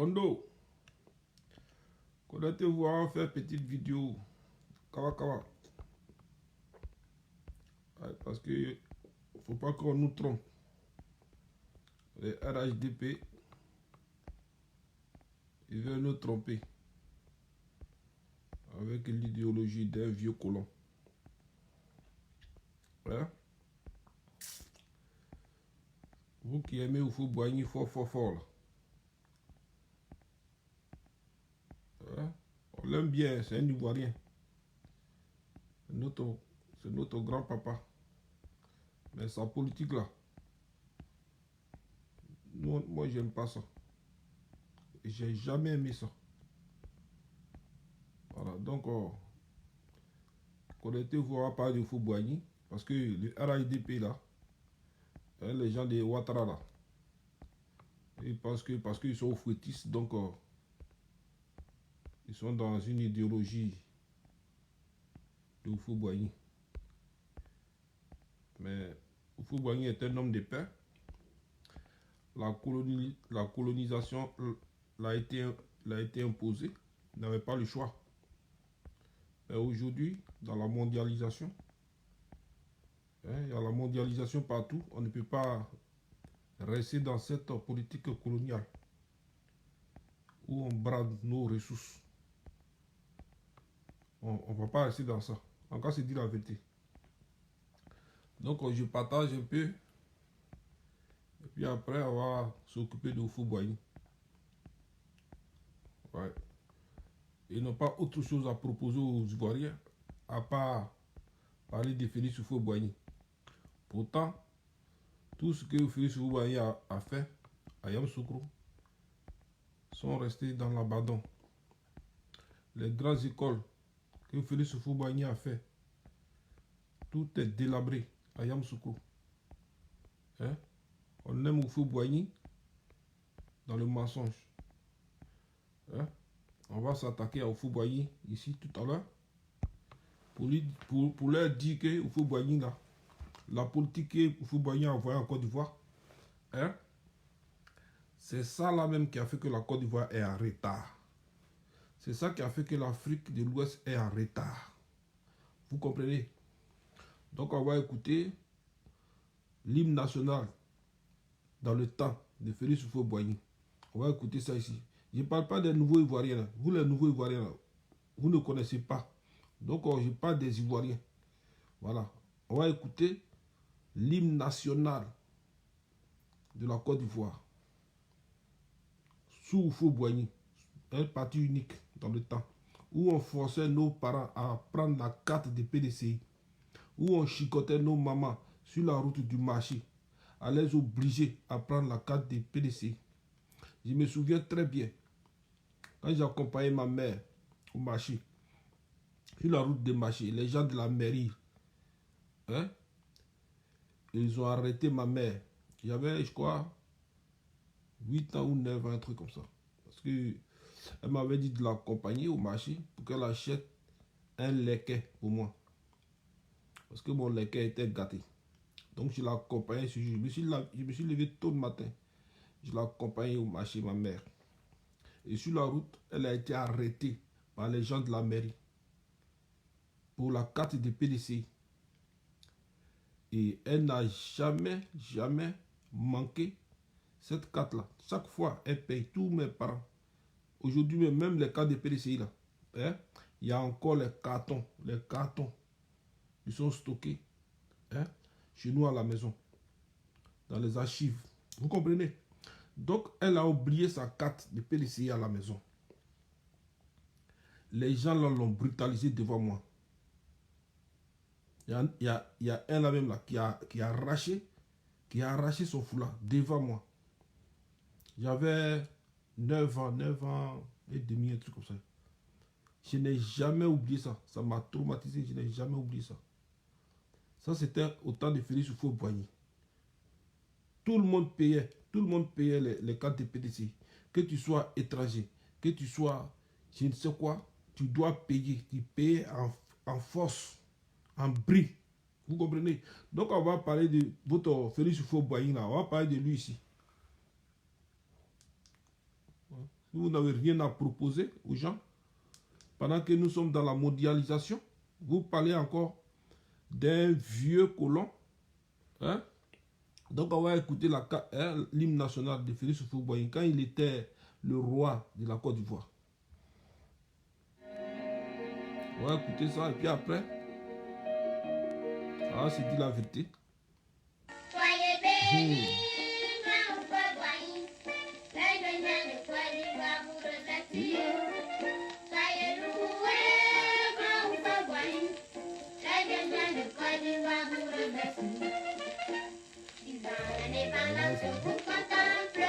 Kondo, connectez-vous à faire petite vidéo. Kawa Kawa. Ouais, parce que faut pas qu'on nous trompe. Les RHDP, ils veulent nous tromper avec l'idéologie d'un vieux colon. Hein? Vous qui aimez Houphouët-Boigny fort là. Hein? On l'aime bien, c'est un Ivoirien. C'est notre grand-papa. Mais sa politique là, moi j'aime pas ça. J'ai jamais aimé ça. Voilà, donc connectez-vous à parler de Houphouët-Boigny parce que le RHDP là, hein, les gens de Ouattara là, ils pensent que parce qu'ils sont fouettistes, donc ils sont dans une idéologie de Houphouët-Boigny. Mais Houphouët-Boigny est un homme de paix. La colonisation l'a été imposée. Il n'avait pas le choix. Mais aujourd'hui, dans la mondialisation, hein, il y a la mondialisation partout. On ne peut pas rester dans cette politique coloniale où on brade nos ressources. On ne va pas rester dans ça. Encore c'est dire la vérité. Donc je partage un peu. Et puis après, on va s'occuper de Houphouët-Boigny. Ouais. Ils n'ont pas autre chose à proposer aux Ivoiriens à part parler de Félix Houphouët-Boigny. Pourtant, tout ce que Félix Houphouët-Boigny a fait à Yamoussoukro sont restés dans l'abandon. Les grandes écoles que Félix Houphouët-Boigny a fait, tout est délabré à Yamoussoukro. Hein? On aime Houphouët-Boigny dans le mensonge. Hein? On va s'attaquer à Houphouët-Boigny ici tout à l'heure pour leur dire que Houphouët-Boigny là, la politique que Houphouët-Boigny a envoyée en Côte d'Ivoire, hein? C'est ça là même qui a fait que la Côte d'Ivoire est en retard. C'est ça qui a fait que l'Afrique de l'Ouest est en retard. Vous comprenez? Donc on va écouter l'hymne national dans le temps de Félix Houphouët-Boigny. On va écouter ça ici. Je ne parle pas des nouveaux Ivoiriens. Là. Vous les nouveaux Ivoiriens, là, vous ne connaissez pas. Donc je parle des Ivoiriens. Voilà. On va écouter l'hymne national de la Côte d'Ivoire. Sous Houphouët-Boigny. Un parti unique dans le temps. Où on forçait nos parents à prendre la carte des PDCI. Où on chicotait nos mamans sur la route du marché. À les obliger à prendre la carte des PDCI. Je me souviens très bien. Quand j'accompagnais ma mère au marché. Sur la route du marché. Les gens de la mairie. Hein, ils ont arrêté ma mère. J'avais, je crois, 8 ans ou 9 ans, un truc comme ça. Parce que elle m'avait dit de l'accompagner au marché pour qu'elle achète un leket pour moi. Parce que mon leket était gâté. Donc je l'ai accompagné ce jour. Je me suis levé tôt le matin. Je l'ai accompagné au marché, ma mère. Et sur la route, elle a été arrêtée par les gens de la mairie pour la carte de PDCI. Et elle n'a jamais manqué cette carte-là. Chaque fois, elle paye tous mes parents. Aujourd'hui, même les cartes de PDCI, là, hein, il y a encore les cartons. Les cartons, ils sont stockés, hein, chez nous à la maison, dans les archives. Vous comprenez? Donc, elle a oublié sa carte de PDCI à la maison. Les gens l'ont brutalisé devant moi. Il y a un là même là qui a arraché son foulard devant moi. J'avais 9 ans et demi, un truc comme ça. Je n'ai jamais oublié ça. Ça m'a traumatisé, je n'ai jamais oublié ça. Ça, c'était au temps de Félix Houphouët-Boigny. Tout le monde payait les cartes de PDC. Que tu sois étranger, que tu sois, je ne sais quoi, tu dois payer. Tu payes en force, en bris. Vous comprenez? Donc, on va parler de votre Félix Houphouët-Boigny là. On va parler de lui ici. Vous n'avez rien à proposer aux gens. Pendant que nous sommes dans la mondialisation, vous parlez encore d'un vieux colon. Hein? Donc on va écouter l'hymne national de Félix Houphouët-Boigny quand il était le roi de la Côte d'Ivoire. On va écouter ça et puis après, ça va se dire la vérité. Soyez bénis, grand Houphouët-Boigny, les jeunes gens de Côte d'Ivoire vous remercient. Soyez loués, grand Houphouët-Boigny, les jeunes gens de Côte d'Ivoire vous remercient. Disant l'indépendance vous contemple,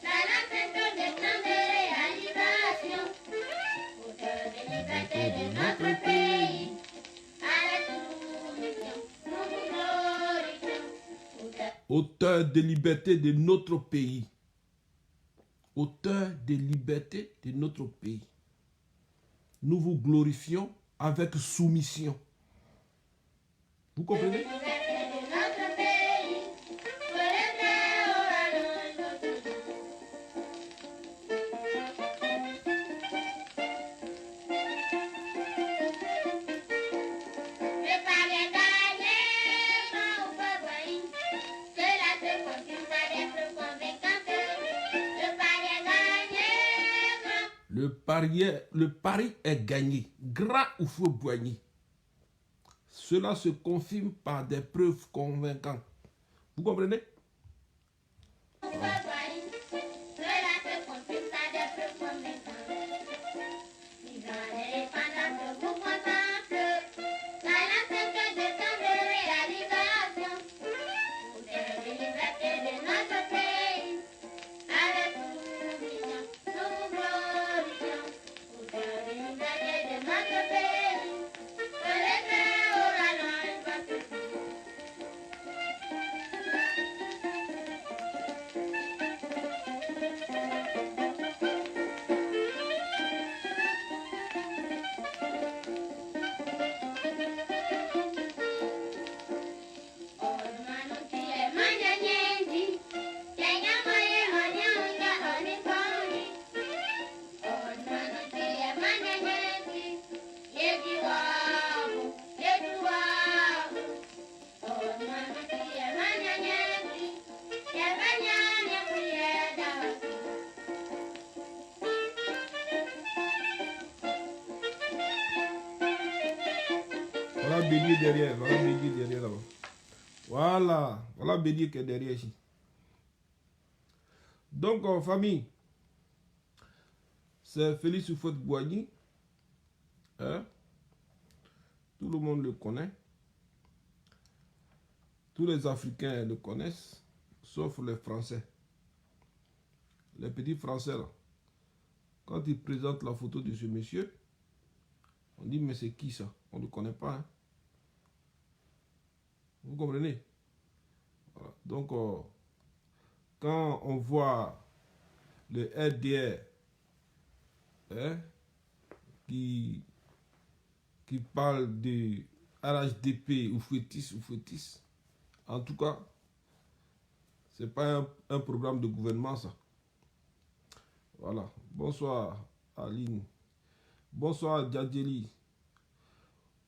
dans la fête des temps de réalisation, auteur de liberté de notre pays, à la soumission, nous vous glorifions. Auteur de liberté de notre pays. Auteur de liberté de notre pays. Nous vous glorifions avec soumission. Vous comprenez? Le pari est gagné. Grand Houphouët-Boigny. Cela se confirme par des preuves convaincantes. Vous comprenez? Voilà Bélier derrière, voilà Bélier derrière là-bas. Voilà Bélier qui est derrière ici. Donc, famille, c'est Félix Houphouët-Boigny. Hein? Tout le monde le connaît. Tous les Africains le connaissent, sauf les Français. Les petits Français, là. Quand ils présentent la photo de ce monsieur, on dit, mais c'est qui ça? On ne le connaît pas. Hein? Vous comprenez? Voilà. Donc, quand on voit le RDR hein, qui parle de RHDP ou fouettis, en tout cas, c'est pas un programme de gouvernement, ça. Voilà. Bonsoir, Aline. Bonsoir, Djadjeli.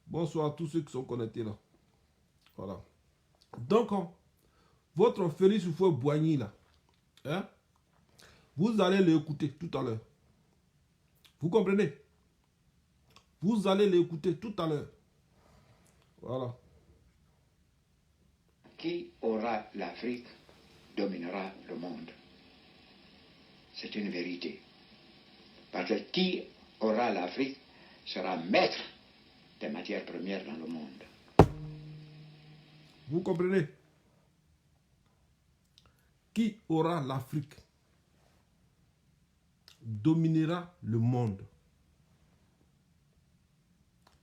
Bonsoir à tous ceux qui sont connectés là. Voilà. Donc, votre Félix Houphouët-Boigny là, hein, vous allez l'écouter tout à l'heure. Vous comprenez? Vous allez l'écouter tout à l'heure. Voilà. Qui aura l'Afrique dominera le monde. C'est une vérité. Parce que qui aura l'Afrique sera maître des matières premières dans le monde. Vous comprenez? Qui aura l'Afrique dominera le monde.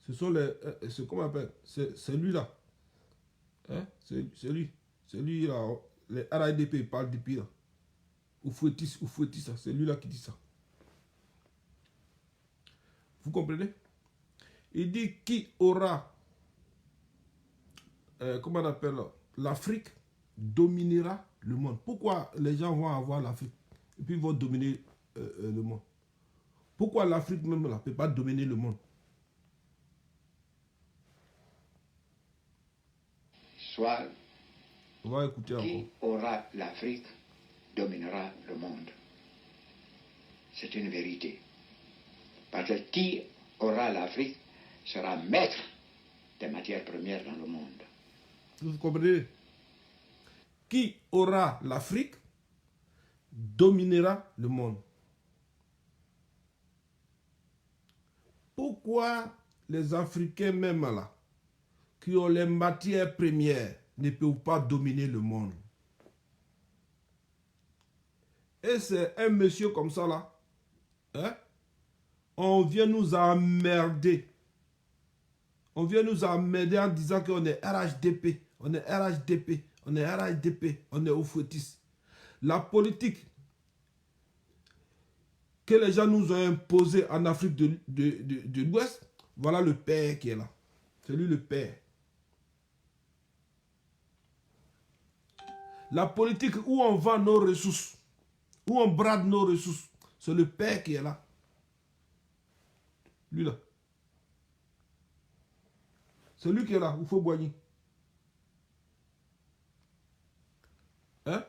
Ce sont les... c'est comment on appelle? C'est lui-là. Hein? C'est lui. C'est lui-là. Les RADP, ils parlent depuis là. Ou fouettis, ça. C'est lui-là qui dit ça. Vous comprenez? Il dit qui aura... comment on appelle? L'Afrique dominera le monde. Pourquoi les gens vont avoir l'Afrique et puis vont dominer le monde? Pourquoi l'Afrique même ne peut pas dominer le monde? Soit On va écouter encore. qui aura l'Afrique dominera le monde. C'est une vérité. Parce que qui aura l'Afrique sera maître des matières premières dans le monde. Vous comprenez? Qui aura l'Afrique dominera le monde. Pourquoi les Africains même là, qui ont les matières premières, ne peuvent pas dominer le monde? Et c'est un monsieur comme ça là, hein? On vient nous emmerder. On vient nous emmerder en disant qu'on est RHDP, on est RHDP, on est RHDP, on est oufouettis. La politique que les gens nous ont imposée en Afrique de l'Ouest, voilà le père qui est là. C'est lui le père. La politique où on vend nos ressources, où on brade nos ressources, c'est le père qui est là. Lui là. C'est lui qui est là, il faut boigner. Hein?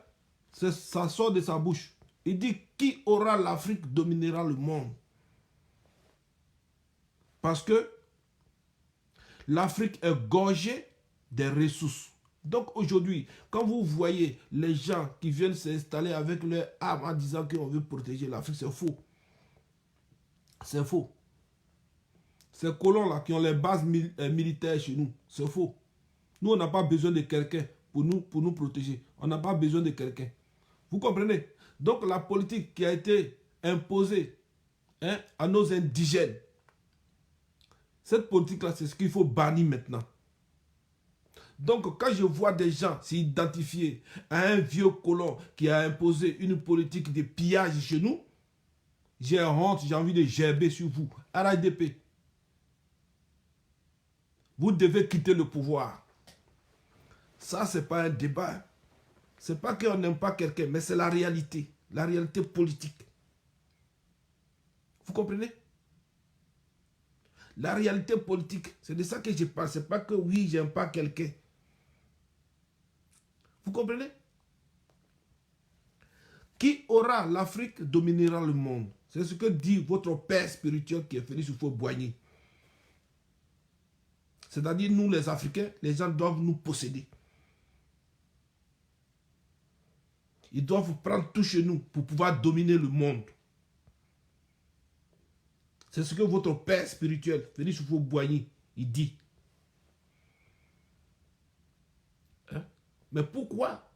Ça sort de sa bouche. Il dit, qui aura l'Afrique dominera le monde. Parce que l'Afrique est gorgée des ressources. Donc aujourd'hui, quand vous voyez les gens qui viennent s'installer avec leurs armes en disant qu'on veut protéger l'Afrique, c'est faux. C'est faux. Ces colons-là qui ont les bases militaires chez nous, c'est faux. Nous, on n'a pas besoin de quelqu'un pour nous protéger. On n'a pas besoin de quelqu'un. Vous comprenez? Donc la politique qui a été imposée, hein, à nos indigènes, cette politique-là, c'est ce qu'il faut bannir maintenant. Donc quand je vois des gens s'identifier à un vieux colon qui a imposé une politique de pillage chez nous, j'ai honte, j'ai envie de gerber sur vous. RHDP. Vous devez quitter le pouvoir. Ça, ce n'est pas un débat. Ce n'est pas qu'on n'aime pas quelqu'un, mais c'est la réalité politique. Vous comprenez? La réalité politique, c'est de ça que je parle. Ce n'est pas que oui, j'aime pas quelqu'un. Vous comprenez? Qui aura l'Afrique dominera le monde. C'est ce que dit votre père spirituel qui est Félix Houphouët-Boigny. C'est-à-dire, nous les Africains, les gens doivent nous posséder. Ils doivent prendre tout chez nous pour pouvoir dominer le monde. C'est ce que votre père spirituel, Félix Houphouët-Boigny, il dit. Hein? Mais pourquoi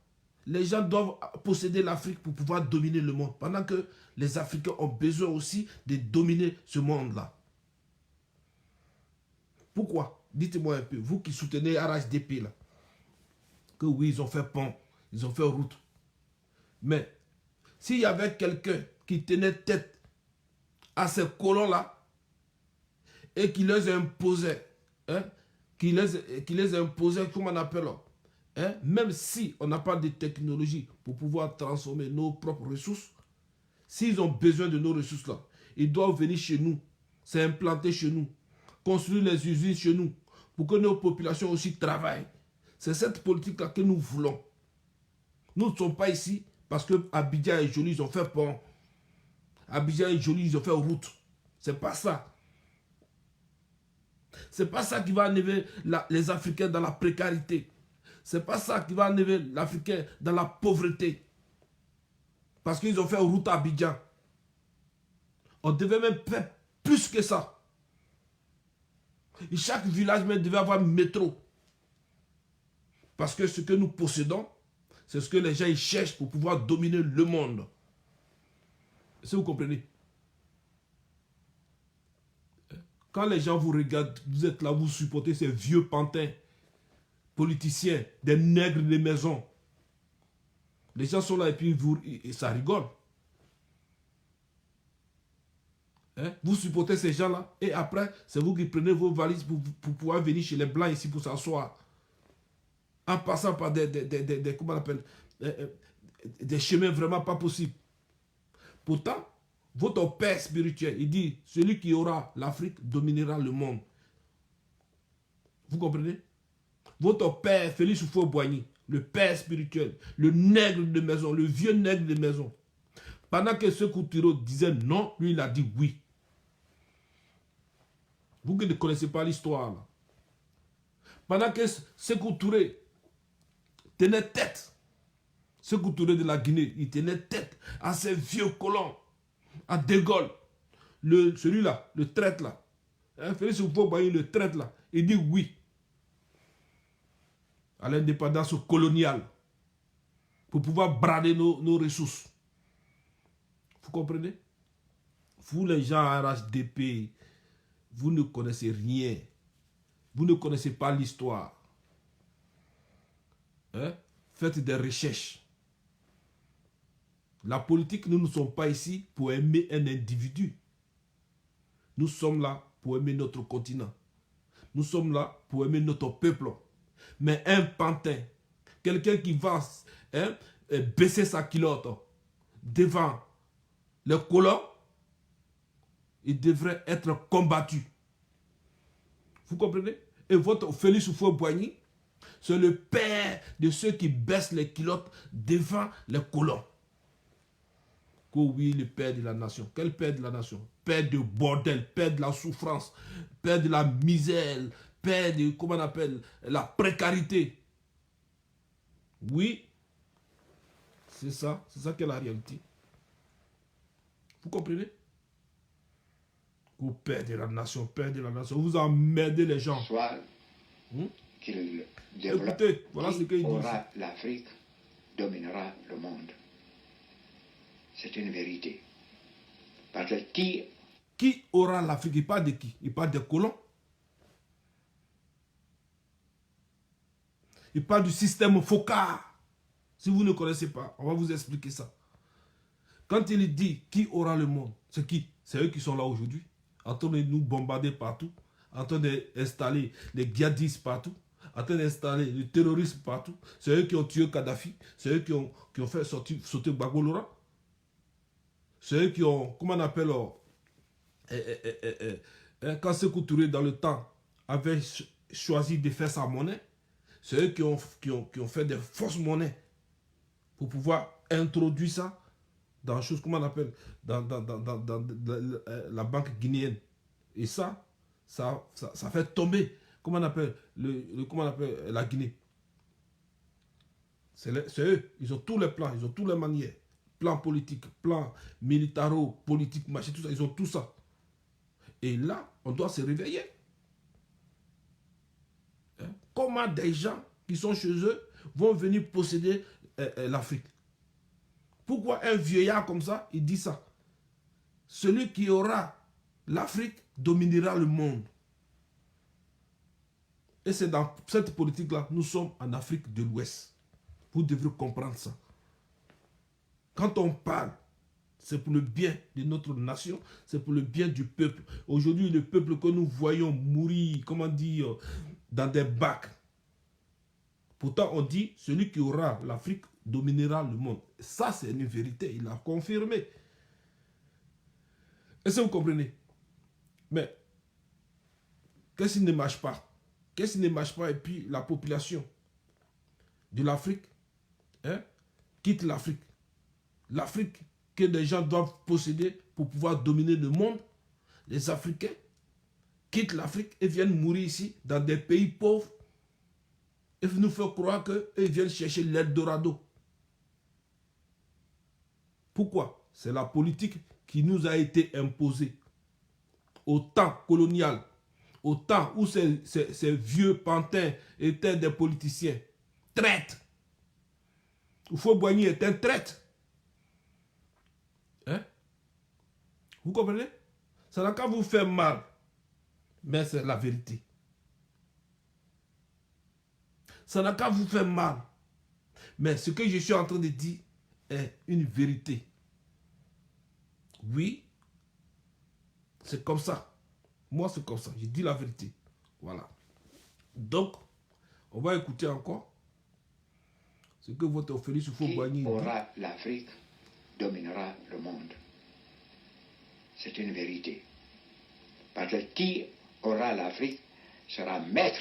les gens doivent posséder l'Afrique pour pouvoir dominer le monde, pendant que les Africains ont besoin aussi de dominer ce monde-là? Pourquoi? Dites-moi un peu, vous qui soutenez RHDP là, que oui, ils ont fait pont, ils ont fait route. Mais s'il y avait quelqu'un qui tenait tête à ces colons-là et qui les imposait, hein, qui les imposait, comment on appelle, hein, même si on n'a pas de technologie pour pouvoir transformer nos propres ressources, s'ils ont besoin de nos ressources-là, ils doivent venir chez nous, s'implanter chez nous, construire les usines chez nous, pour que nos populations aussi travaillent. C'est cette politique-là que nous voulons. Nous ne sommes pas ici parce que Abidjan est joli, ils ont fait pont. Abidjan est joli, ils ont fait route. C'est pas ça. C'est pas ça qui va enlever les Africains dans la précarité. C'est pas ça qui va enlever l'Africain dans la pauvreté. Parce qu'ils ont fait route à Abidjan. On devait même faire plus que ça. Et chaque village même devait avoir un métro. Parce que ce que nous possédons, c'est ce que les gens ils cherchent pour pouvoir dominer le monde. Est-ce que vous comprenez? Quand les gens vous regardent, vous êtes là, vous supportez ces vieux pantins politiciens, des nègres de maison. Les gens sont là et puis et ça rigole. Hein? Vous supportez ces gens-là et après, c'est vous qui prenez vos valises pour pouvoir venir chez les Blancs ici pour s'asseoir. En passant par comment on appelle, des chemins vraiment pas possibles. Pourtant, Votre père spirituel, il dit, celui qui aura l'Afrique dominera le monde. Vous comprenez? Votre père, Félix Houphouët-Boigny, le père spirituel, le nègre de maison, le vieux nègre de maison. Pendant que Sékou Touré disait non, lui il a dit oui. Vous qui ne connaissez pas l'histoire, là. Pendant que Sékou Touré tenait tête, Sékou Touré de la Guinée, il tenait tête à ces vieux colons, à De Gaulle, celui-là, le traître là, hein, Félix Houphouët-Boigny, le traître là, il dit oui à l'indépendance coloniale pour pouvoir brader nos ressources. Vous comprenez? Vous les gens à RHDP, vous ne connaissez rien. Vous ne connaissez pas l'histoire. Hein? Faites des recherches. La politique, nous ne sommes pas ici pour aimer un individu. Nous sommes là pour aimer notre continent. Nous sommes là pour aimer notre peuple. Mais un pantin, quelqu'un qui va baisser sa culotte devant les colons, il devrait être combattu. Vous comprenez? Et votre Félix Houphouët-Boigny, c'est le père de ceux qui baissent les culottes devant les colons. Oh oui, le père de la nation. Quel père de la nation? Père de bordel, père de la souffrance, père de la misère, père de, comment on appelle, la précarité. Oui, c'est ça qui est la réalité. Vous comprenez? Vous père de la nation, vous emmerdez les gens. Soit qu'il développe, Écoutez, voilà ce qu'il dit. aura l'Afrique, dominera le monde. C'est une vérité. Parce que qui aura l'Afrique? Il parle de qui? Il parle des colons. Il parle du système Foccart. Si vous ne connaissez pas, on va vous expliquer ça. Quand il dit qui aura le monde, c'est qui? C'est eux qui sont là aujourd'hui, en train de nous bombarder partout, en train d'installer les djihadistes partout, en train d'installer les terroristes partout. C'est eux qui ont tué Kadhafi, c'est eux qui ont fait sauter Gbagbo Laurent. C'est eux qui ont, comment on appelle, quand Sékou Touré dans le temps avait choisi de faire sa monnaie, c'est eux qui ont fait des fausses monnaies pour pouvoir introduire ça dans la chose, comment on appelle, dans la banque guinéenne. Et ça fait tomber, comment on appelle, la Guinée. C'est eux, ils ont tous les plans, ils ont tous les manières. Plan politique, plan militaro, politique, machin, tout ça, ils ont tout ça. Et là, on doit se réveiller. Hein? Comment des gens qui sont chez eux vont venir posséder l'Afrique? Pourquoi un vieillard comme ça, il dit ça? Celui qui aura l'Afrique dominera le monde. Et c'est dans cette politique-là, nous sommes en Afrique de l'Ouest. Vous devrez comprendre ça. Quand on parle, c'est pour le bien de notre nation, c'est pour le bien du peuple. Aujourd'hui, le peuple que nous voyons mourir, comment dire, dans des bacs. Pourtant, on dit, celui qui aura l'Afrique dominera le monde. Ça, c'est une vérité, il a confirmé. Est-ce que vous comprenez? Mais, qu'est-ce qui ne marche pas? Qu'est-ce qui ne marche pas? Et puis, la population de l'Afrique quitte l'Afrique. L'Afrique que des gens doivent posséder pour pouvoir dominer le monde. Les Africains quittent l'Afrique et viennent mourir ici dans des pays pauvres et nous faire croire qu'eux viennent chercher l'Eldorado. Pourquoi? C'est la politique qui nous a été imposée au temps colonial, au temps où ces vieux pantins étaient des politiciens. Traîtres. Houphouët-Boigny est un traître. Hein? Vous comprenez? Ça n'a qu'à vous faire mal. Mais c'est la vérité. Ça n'a qu'à vous faire mal. Mais ce que je suis en train de dire est une vérité. Oui, c'est comme ça. Moi, c'est comme ça. Je dis la vérité. Voilà. Donc, on va écouter encore ce que votre Félix Houphouët-Boigny dit. Qui aura l'Afrique dominera le monde. c'est une vérité. Parce que qui aura l'Afrique sera maître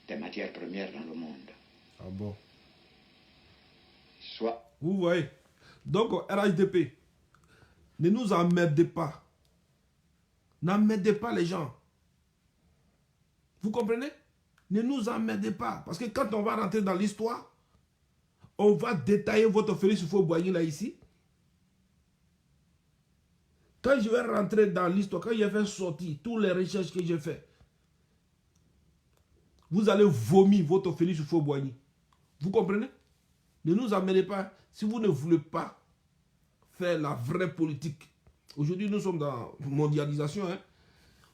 des matières premières dans le monde. Ah bon? Soit. Vous voyez? Donc, RHDP, ne nous emmerdez pas. N'emmerdez pas les gens. Vous comprenez? Ne nous emmerdez pas. Parce que quand on va rentrer dans l'histoire, on va détailler votre Félix Houphouët-Boigny là ici. Quand je vais rentrer dans l'histoire, quand je vais sortir toutes les recherches que j'ai faites, vous allez vomir votre Félix Houphouët-Boigny. Vous comprenez? Ne nous emmerdez pas. Si vous ne voulez pas faire la vraie politique. Aujourd'hui, nous sommes dans la mondialisation. Hein?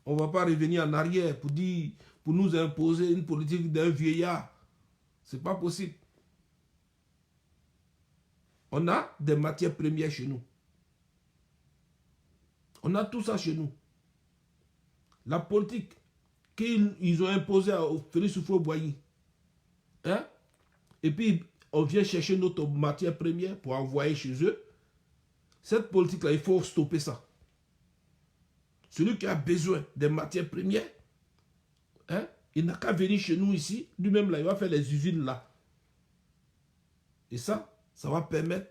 On ne va pas revenir en arrière pour nous imposer une politique d'un vieillard. Ce n'est pas possible. On a des matières premières chez nous. On a tout ça chez nous. La politique qu'ils ont imposée à Félix Houphouët-Boigny. Hein? Et puis, on vient chercher notre matière première pour envoyer chez eux. Cette politique-là, il faut stopper ça. Celui qui a besoin des matières premières, hein, il n'a qu'à venir chez nous ici. Lui-même, là, il va faire les usines là. Et ça va permettre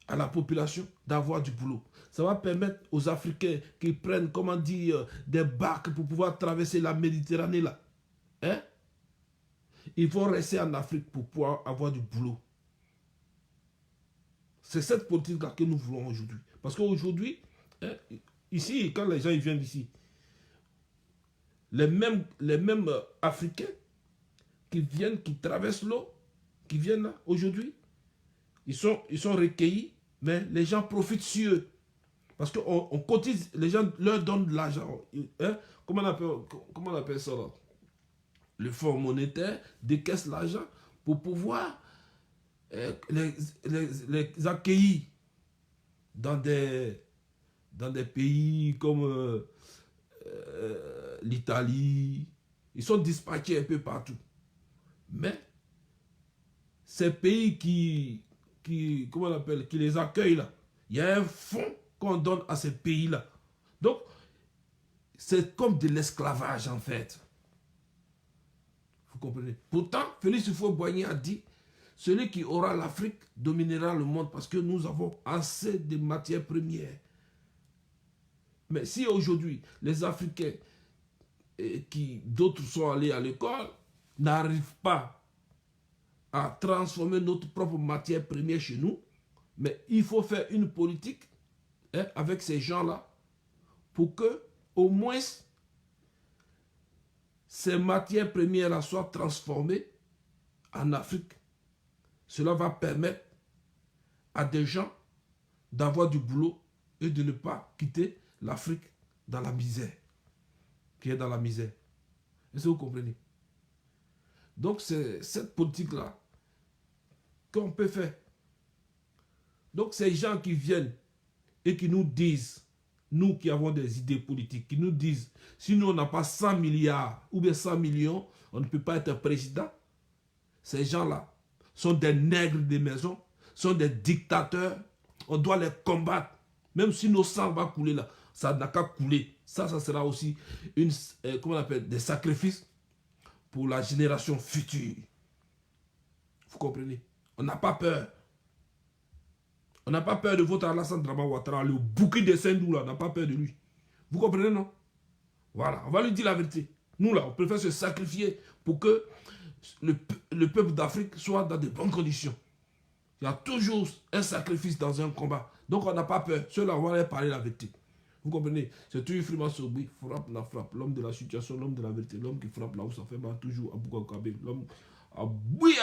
à la population d'avoir du boulot. Ça va permettre aux Africains qui prennent, comment dire, des barques pour pouvoir traverser la Méditerranée là. Hein? Ils vont rester en Afrique pour pouvoir avoir du boulot. C'est cette politique-là que nous voulons aujourd'hui. Parce qu'aujourd'hui, hein, ici, quand les gens ils viennent d'ici, les mêmes Africains qui traversent l'eau, qui viennent là, aujourd'hui, ils sont recueillis, mais les gens profitent sur eux. Parce qu'on cotise, les gens leur donnent de l'argent. Hein? Comment on appelle ça là? Le fonds monétaire décaisse l'argent pour pouvoir les accueillir dans des pays comme l'Italie. Ils sont dispatchés un peu partout. Mais ces pays qui les accueillent là, il y a un fonds qu'on donne à ces pays-là. Donc, c'est comme de l'esclavage en fait. Vous comprenez? Pourtant, Félix Houphouët-Boigny a dit, celui qui aura l'Afrique dominera le monde parce que nous avons assez de matières premières. Mais si aujourd'hui, les Africains, d'autres sont allés à l'école, n'arrivent pas à transformer notre propre matière première chez nous, mais il faut faire une politique, hein, avec ces gens-là pour que, au moins, ces matières premières-là soient transformées en Afrique. Cela va permettre à des gens d'avoir du boulot et de ne pas quitter l'Afrique dans la misère, qui est dans la misère. Est-ce que vous comprenez? Donc c'est cette politique-là qu'on peut faire. Donc ces gens qui viennent et qui nous disent, nous qui avons des idées politiques, qui nous disent, si nous on n'a pas 100 milliards ou bien 100 millions, on ne peut pas être président. Ces gens-là sont des nègres de maison, sont des dictateurs. On doit les combattre. Même si nos sangs vont couler là, ça n'a qu'à couler. Ça sera aussi comment on appelle, des sacrifices pour la génération future. Vous comprenez? On n'a pas peur. On n'a pas peur de votre Alassane Dramane Ouattara, le bouquet de Saint-Dou là, on n'a pas peur de lui. Vous comprenez, non? Voilà, on va lui dire la vérité. Nous là, on préfère se sacrifier pour que le peuple d'Afrique soit dans de bonnes conditions. Il y a toujours un sacrifice dans un combat. Donc on n'a pas peur. Ceux-là, on va leur parler la vérité. Vous comprenez? C'est toujours Freeman Sobri, frappe la frappe. L'homme de la situation, l'homme de la vérité, l'homme qui frappe là où ça fait mal, toujours à Bougankabé. L'homme à Bouye.